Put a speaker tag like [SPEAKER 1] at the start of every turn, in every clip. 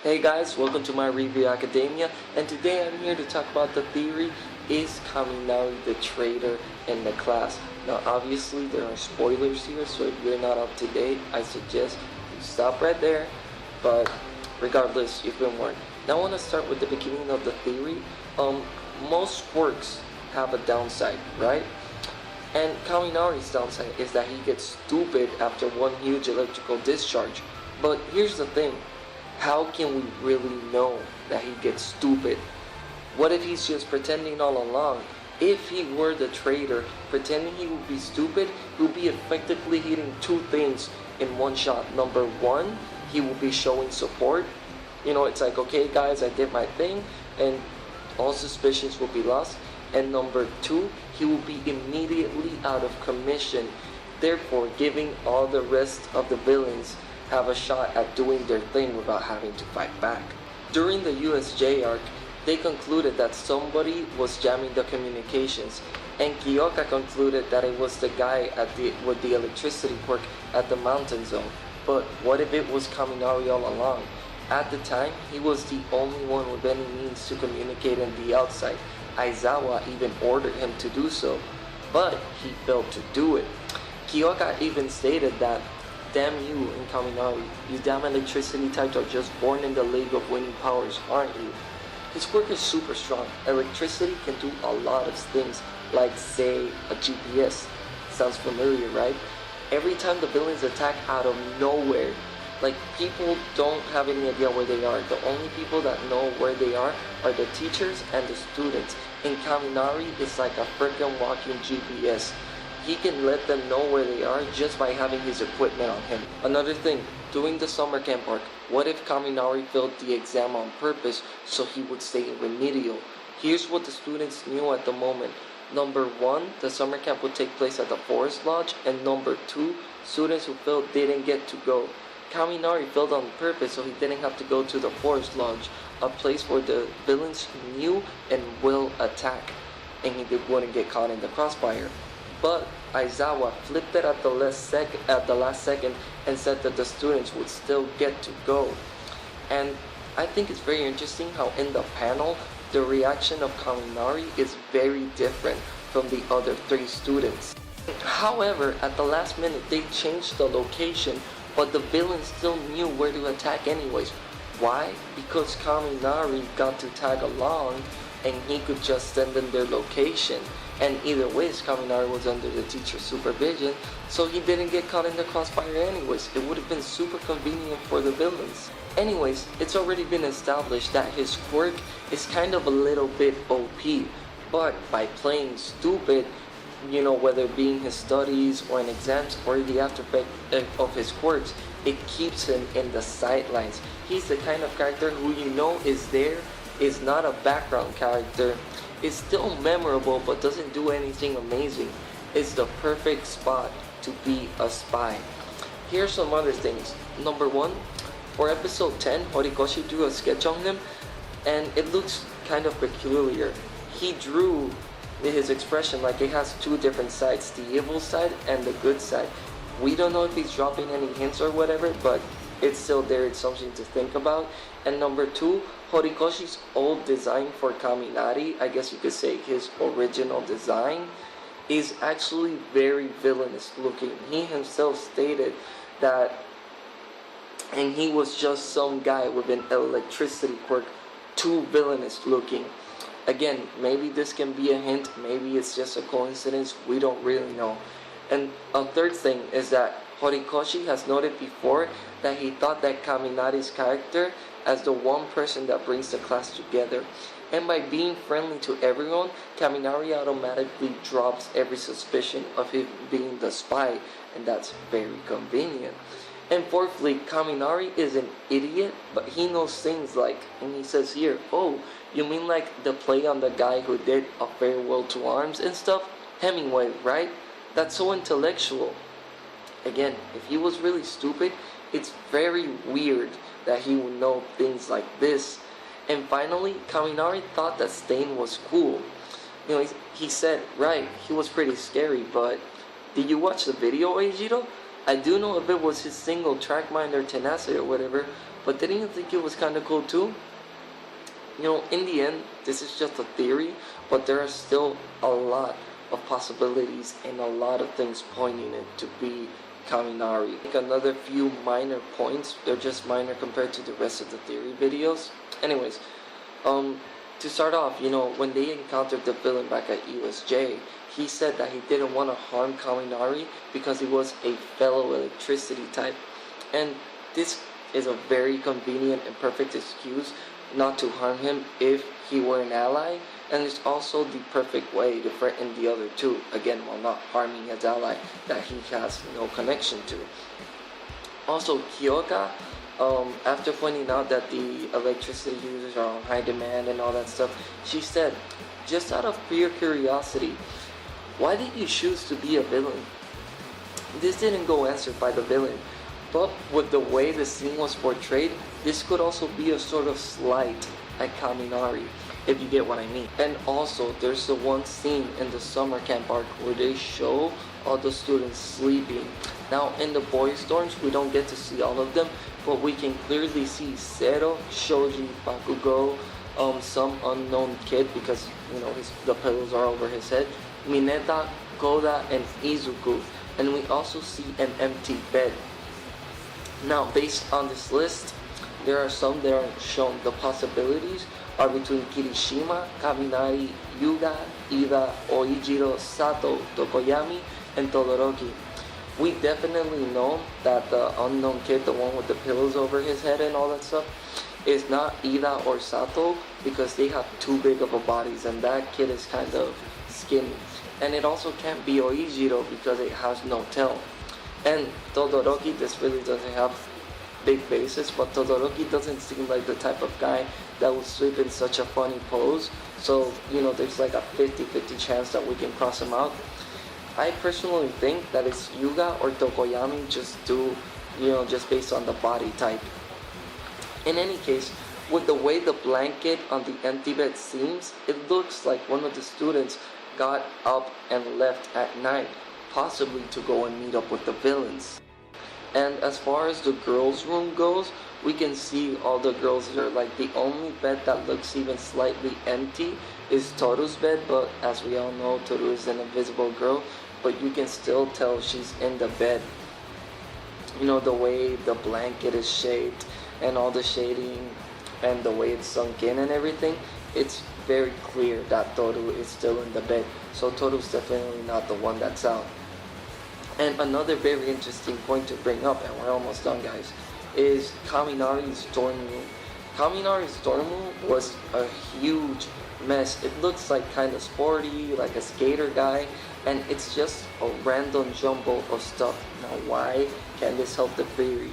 [SPEAKER 1] Hey guys, welcome to MyReviewAcademia, and today I'm here to talk about the theory, is Kaminari the traitor in the class? Now obviously there are spoilers here, so if you're not up to date, I suggest you stop right there, but regardless, you've been warned. Now I want to start with the beginning of the theory. Most quirks have a downside, right? And Kaminari's downside is that he gets stupid after one huge electrical discharge. But here's the thing. How can we really know that he gets stupid? What if he's just pretending all along? If he were the traitor, pretending he would be stupid, he would be effectively hitting two things in one shot. Number one, he will be showing support. You know, it's like, okay guys, I did my thing, and all suspicions will be lost. And number two, he will be immediately out of commission, therefore giving all the rest of the villains have a shot at doing their thing without having to fight back. During the USJ arc, they concluded that somebody was jamming the communications, and Kyoka concluded that it was the guy with the electricity quirk at the mountain zone. But what if it was Kaminari all along? At the time, he was the only one with any means to communicate in the outside. Aizawa even ordered him to do so, but he failed to do it. Kyoka even stated that, "Damn you and Kaminari, you damn electricity types are just born in the League of Winning Powers, aren't you?" His quirk is super strong. Electricity can do a lot of things, like say a GPS. Sounds familiar, right? Every time the villains attack out of nowhere, like people don't have any idea where they are. The only people that know where they are the teachers and the students. And Kaminari is like a freaking walking GPS. He can let them know where they are just by having his equipment on him. Another thing, during the summer camp arc, what if Kaminari failed the exam on purpose so he would stay in remedial? Here's what the students knew at the moment. Number one, the summer camp would take place at the Forest Lodge, and number two, students who failed didn't get to go. Kaminari failed on purpose so he didn't have to go to the Forest Lodge, a place where the villains knew and will attack, and he wouldn't get caught in the crossfire. But Aizawa flipped it at the last second and said that the students would still get to go. And I think it's very interesting how in the panel, the reaction of Kaminari is very different from the other three students. However, at the last minute, they changed the location, but the villains still knew where to attack anyways. Why? Because Kaminari got to tag along and he could just send them their location. And either way, Kaminari was under the teacher's supervision, so he didn't get caught in the crossfire anyways. It would have been super convenient for the villains. Anyways, it's already been established that his quirk is kind of a little bit OP, but by playing stupid, you know, whether it being his studies or in exams or the after effect of his quirks, it keeps him in the sidelines. He's the kind of character who you know is there, is not a background character, is still memorable but doesn't do anything amazing. It's the perfect spot to be a spy. Here's some other things. Number one, for episode 10, Horikoshi drew a sketch on him and it looks kind of peculiar. He drew his expression like it has two different sides, the evil side and the good side. We don't know if he's dropping any hints or whatever, but it's still there, it's something to think about. And number two, Horikoshi's old design for Kaminari, I guess you could say his original design, is actually very villainous looking. He himself stated that, and he was just some guy with an electricity quirk, too villainous looking. Again, maybe this can be a hint, maybe it's just a coincidence, we don't really know. And a third thing is that Horikoshi has noted before that he thought that Kaminari's character as the one person that brings the class together. And by being friendly to everyone, Kaminari automatically drops every suspicion of him being the spy, and that's very convenient. And fourthly, Kaminari is an idiot, but he knows things like, and he says here, "Oh, you mean like the play on the guy who did A Farewell to Arms and stuff? Hemingway, right? That's so intellectual." Again, if he was really stupid, it's very weird that he would know things like this. And finally, Kaminari thought that Stain was cool. You know, he said, right, he was pretty scary, but did you watch the video, Eijiro? I do know if it was his single track mind or tenacity or whatever, But didn't you think it was kind of cool too? You know, in the end, this is just a theory, but there are still a lot of possibilities and a lot of things pointing it to be Kaminari. Like another few minor points, they're just minor compared to the rest of the theory videos. Anyways, to start off, you know, when they encountered the villain back at USJ, he said that he didn't want to harm Kaminari because he was a fellow electricity type. And this is a very convenient and perfect excuse not to harm him if he were an ally, and it's also the perfect way to threaten the other two, again, while not harming his ally that he has no connection to. Also, Kyoka, after pointing out that the electricity users are on high demand and all that stuff, she said, just out of pure curiosity, why did you choose to be a villain? This didn't go answered by the villain, but with the way the scene was portrayed, this could also be a sort of slight at Kaminari, if you get what I mean. And also, there's the one scene in the summer camp arc where they show all the students sleeping. Now, in the boys' dorms, we don't get to see all of them, but we can clearly see Zero, Shoji, Bakugo, some unknown kid because, you know, the pillows are over his head, Mineta, Koda, and Izuku. And we also see an empty bed. Now, based on this list, there are some that are shown. The possibilities are between Kirishima, Kaminari, Yuga, Ida, Oijiro, Sato, Tokoyami, and Todoroki. We definitely know that the unknown kid, the one with the pillows over his head and all that stuff, is not Ida or Sato because they have too big of a bodies and that kid is kind of skinny. And it also can't be Oijiro because it has no tail. And Todoroki, this really doesn't have big basis, but Todoroki doesn't seem like the type of guy that will sleep in such a funny pose. So, you know, there's like a 50-50 chance that we can cross him out. I personally think that it's Yuga or Tokoyami just based on the body type. In any case, with the way the blanket on the empty bed seems, it looks like one of the students got up and left at night, possibly to go and meet up with the villains. And as far as the girls' room goes, we can see all the girls there. Like, the only bed that looks even slightly empty is Toru's bed, but as we all know, Toru is an invisible girl, but you can still tell she's in the bed. You know, the way the blanket is shaped and all the shading and the way it's sunk in and everything, it's very clear that Toru is still in the bed. So Toru's definitely not the one that's out. And another very interesting point to bring up, and we're almost done, guys, is Kaminari's dorm room. Kaminari's dorm room was a huge mess. It looks like kind of sporty, like a skater guy, and it's just a random jumble of stuff. Now, why can this help the theory?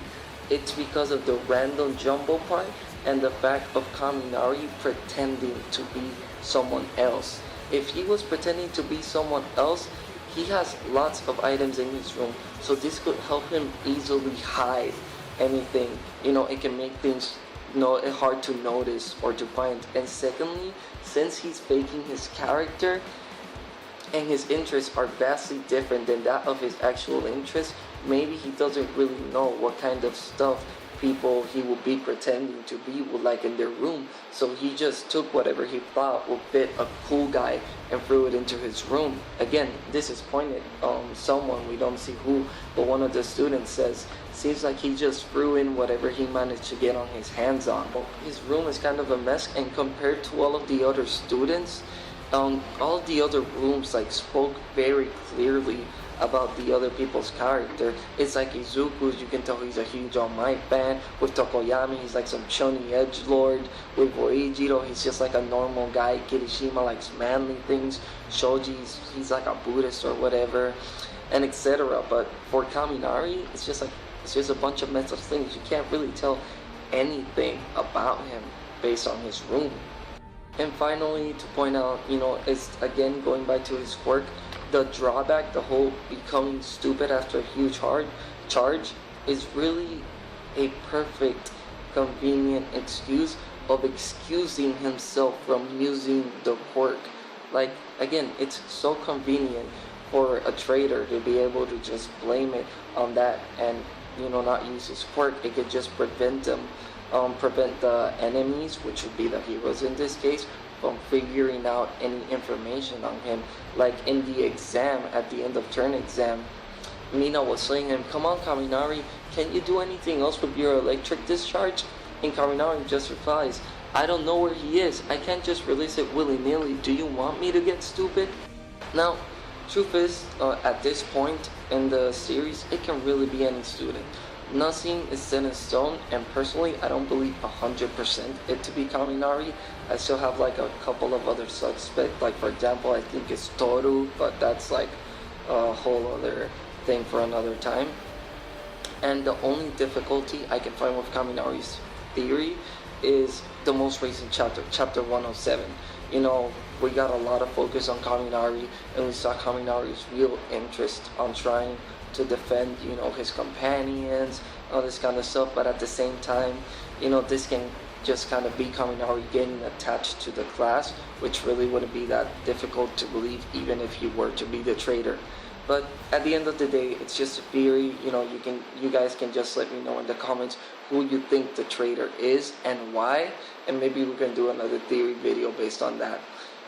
[SPEAKER 1] It's because of the random jumble part and the fact of Kaminari pretending to be someone else. If he was pretending to be someone else, he has lots of items in his room, so this could help him easily hide anything. You know, it can make things hard to notice or to find. And secondly, since he's faking his character and his interests are vastly different than that of his actual interests, maybe he doesn't really know what kind of stuff people he will be pretending to be would like in their room, so he just took whatever he thought would fit a cool guy and threw it into his room. Again, this is pointed someone, we don't see who, but one of the students says, seems like he just threw in whatever he managed to get on his hands on. His room is kind of a mess, and compared to all of the other students, all of the other rooms like spoke very clearly about the other people's character. It's like Izuku's, you can tell he's a huge All Might fan. With Tokoyami, he's like some chunny edgelord. With Oijiro, he's just like a normal guy. Kirishima likes manly things. Shoji, he's like a Buddhist or whatever, and etc. But for Kaminari, it's just a bunch of messed up things. You can't really tell anything about him based on his room. And finally, to point out, it's again going back to his quirk. The drawback, the whole becoming stupid after a huge charge, is really a perfect, convenient excuse of excusing himself from using the quirk. Like, again, it's so convenient for a traitor to be able to just blame it on that and, not use his quirk. It could just prevent him prevent the enemies, which would be the heroes in this case, from figuring out any information on him. Like in the exam, at the end of turn exam, Mina was saying him, "Come on, Kaminari, can you do anything else with your electric discharge?" And Kaminari just replies, "I don't know where he is. I can't just release it willy-nilly. Do you want me to get stupid?" Now, truth is, at this point in the series, it can really be any student. Nothing is set in stone, and personally, I don't believe 100% it to be Kaminari. I still have like a couple of other suspects, like for example, I think it's Toru, but that's like a whole other thing for another time. And the only difficulty I can find with Kaminari's theory is the most recent chapter, chapter 107. You know, we got a lot of focus on Kaminari, and we saw Kaminari's real interest on trying to defend, you know, his companions, all this kind of stuff. But at the same time, you know, this can just kind of be Kaminari getting attached to the class, which really wouldn't be that difficult to believe, even if he were to be the traitor. But at the end of the day, it's just a theory. You know, you guys can just let me know in the comments who you think the traitor is and why, and maybe we can do another theory video based on that.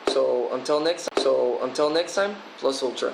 [SPEAKER 1] So until next time, plus ultra.